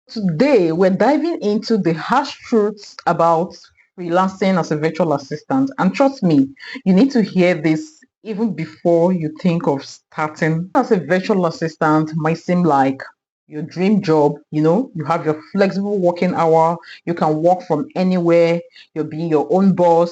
Today, we're diving into the harsh truths about freelancing as a virtual assistant. And trust me, you need to hear this even before you think of starting. As a virtual assistant might seem like your dream job, you have your flexible working hour, you can work from anywhere, you're being your own boss.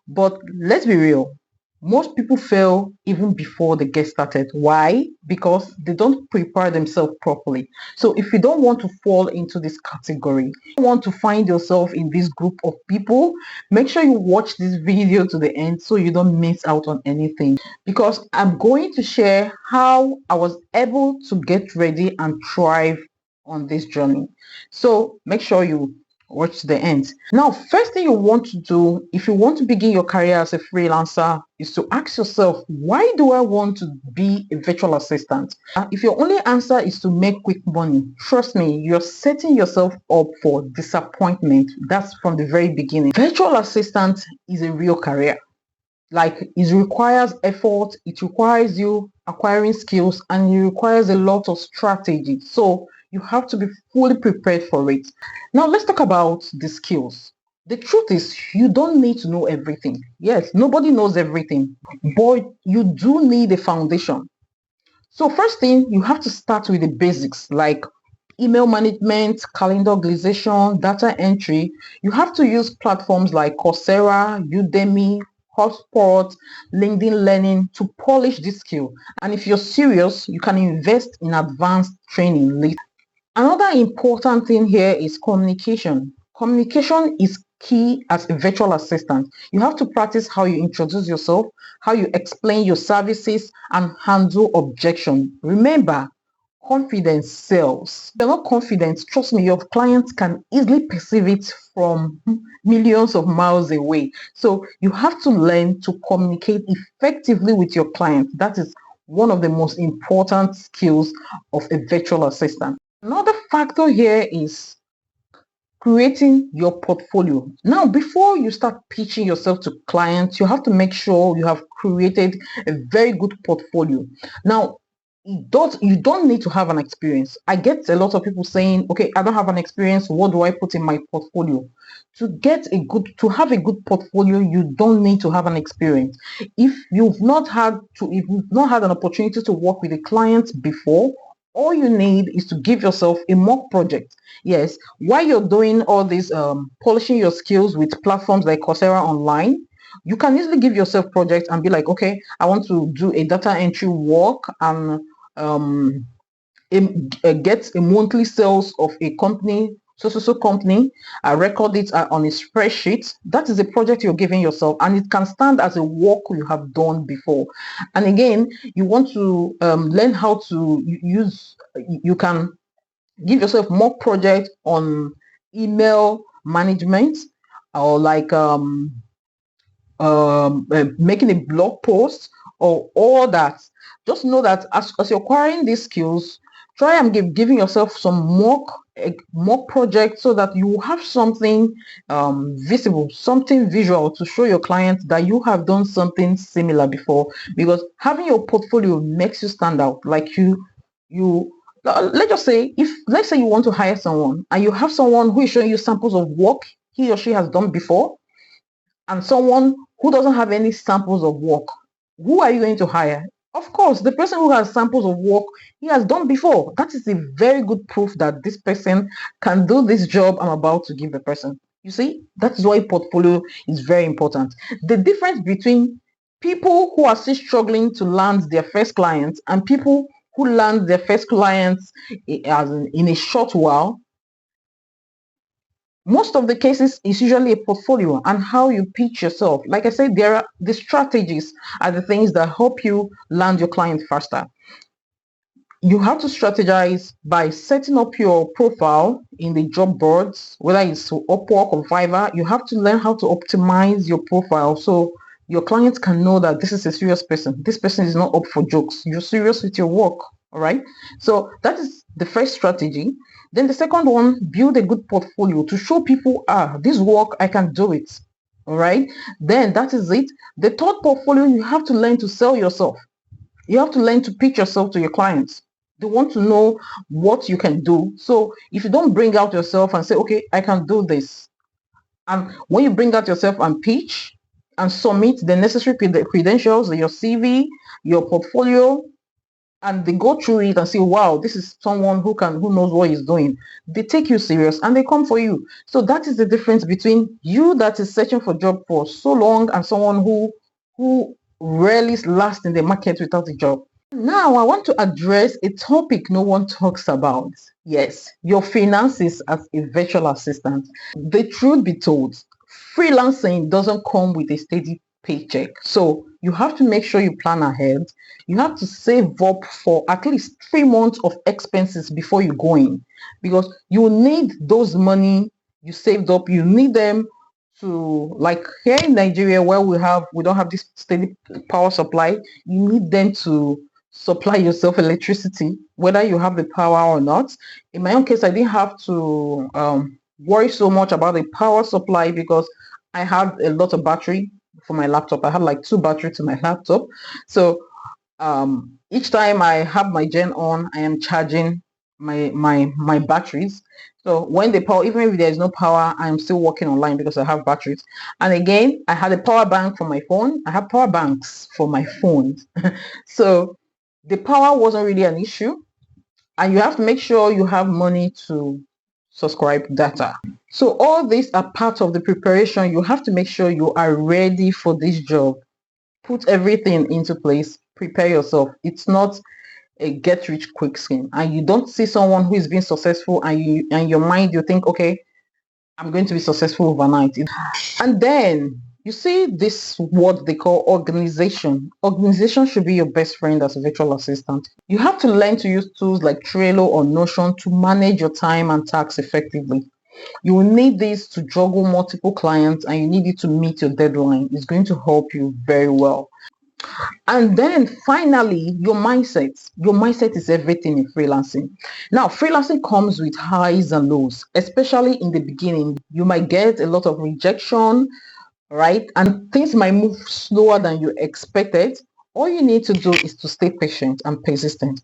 But let's be real, most people fail even before they get started. Why? Because they don't prepare themselves properly. So if you don't want to fall into this category, you want to find yourself in this group of people, make sure you watch this video to the end so you don't miss out on anything. Because I'm going to share how I was able to get ready and thrive on this journey. So make sure you watch the end. Now, first thing you want to do if you want to begin your career as a freelancer is to ask yourself, why do I want to be a virtual assistant? If your only answer is to make quick money, trust me, you're setting yourself up for disappointment. That's from the very beginning. Virtual assistant is a real career. Like, it requires effort, it requires you acquiring skills, and it requires a lot of strategy. So you have to be fully prepared for it. Now let's talk about the skills. The truth is, you don't need to know everything. Yes, nobody knows everything, but you do need a foundation. So first thing, you have to start with the basics like email management, calendar organization, data entry. You have to use platforms like Coursera, Udemy, Hotspot, LinkedIn Learning to polish this skill. And if you're serious, you can invest in advanced training later. Another important thing here is communication. Communication is key as a virtual assistant. You have to practice how you introduce yourself, how you explain your services, and handle objection. Remember, confidence sells. If you're not confident, trust me, your clients can easily perceive it from millions of miles away. So you have to learn to communicate effectively with your client. That is one of the most important skills of a virtual assistant. Another factor here is creating your portfolio. Now, before you start pitching yourself to clients, you have to make sure you have created a very good portfolio. Now, you don't need to have an experience. I get a lot of people saying, okay, I don't have an experience, what do I put in my portfolio? To have a good portfolio, you don't need to have an experience. If you've not had an opportunity to work with a client before, all you need is to give yourself a mock project. Yes, while you're doing all this polishing your skills with platforms like Coursera online, you can easily give yourself projects and be like, okay, I want to do a data entry work and um, get a monthly sales of a company, so company. I record it on a spreadsheet. That is a project you're giving yourself, and it can stand as a work you have done before. And again, you want to learn how to use. You can give yourself more projects on email management, or like making a blog post or all that. Just know that as you're acquiring these skills, try and giving yourself some mock projects so that you have something visible, something visual to show your clients that you have done something similar before. Because having your portfolio makes you stand out. Like you let's just say, if let's say you want to hire someone and you have someone who is showing you samples of work he or she has done before, and someone who doesn't have any samples of work, who are you going to hire? Of course, the person who has samples of work he has done before. That is a very good proof that this person can do this job I'm about to give the person. You see, that is why portfolio is very important. The difference between people who are still struggling to land their first clients and people who land their first clients in a short while, most of the cases is usually a portfolio and how you pitch yourself. Like I said, the strategies are the things that help you land your client faster. You have to strategize by setting up your profile in the job boards, whether it's Upwork or Fiverr. You have to learn how to optimize your profile so your clients can know that this is a serious person. This person is not up for jokes. You're serious with your work. All right. So that is the first strategy. Then the second one, build a good portfolio to show people, this work, I can do it. All right. Then that is it. The third portfolio, you have to learn to sell yourself. You have to learn to pitch yourself to your clients. They want to know what you can do. So if you don't bring out yourself and say, okay, I can do this, and when you bring out yourself and pitch and submit the necessary credentials, your CV, your portfolio, and they go through it and say, wow, this is someone who knows what he's doing, they take you serious and they come for you. So that is the difference between you that is searching for job for so long and someone who rarely lasts in the market without a job. Now I want to address a topic no one talks about. Yes, your finances as a virtual assistant. The truth be told, freelancing doesn't come with a steady paycheck. So you have to make sure you plan ahead. You have to save up for at least 3 months of expenses before you go in, because you need those money you saved up. You need them to, like here in Nigeria where we don't have this steady power supply. You need them to supply yourself electricity, whether you have the power or not. In my own case, I didn't have to worry so much about the power supply because I had a lot of battery for my laptop. I had like 2 batteries to my laptop. So each time I have my gen on, I am charging my batteries. So when the power, even if there is no power, I am still working online because I have batteries. And again, I had a power bank for my phone. I have power banks for my phones. So the power wasn't really an issue, and you have to make sure you have money to subscribe data. So all these are part of the preparation. You have to make sure you are ready for this job. Put everything into place, prepare yourself. It's not a get rich quick scheme, and you don't see someone who is being successful and you in your mind you think, okay, I'm going to be successful overnight. And then you see this what they call organization. Organization should be your best friend as a virtual assistant. You have to learn to use tools like Trello or Notion to manage your time and tasks effectively. You will need this to juggle multiple clients, and you need it to meet your deadline. It's going to help you very well. And then finally, your mindset. Your mindset is everything in freelancing. Now, freelancing comes with highs and lows, especially in the beginning. You might get a lot of rejection, right? And things might move slower than you expected. All you need to do is to stay patient and persistent.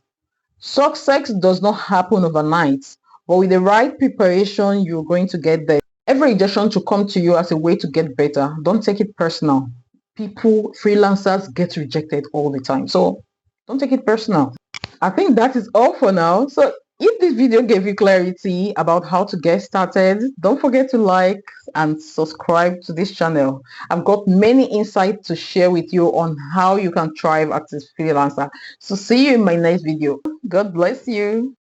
Success does not happen overnight, but with the right preparation, you're going to get there. Every rejection should come to you as a way to get better. Don't take it personal. People, freelancers get rejected all the time. So don't take it personal. I think that is all for now. So if this video gave you clarity about how to get started, don't forget to like and subscribe to this channel. I've got many insights to share with you on how you can thrive as a freelancer. So see you in my next video. God bless you.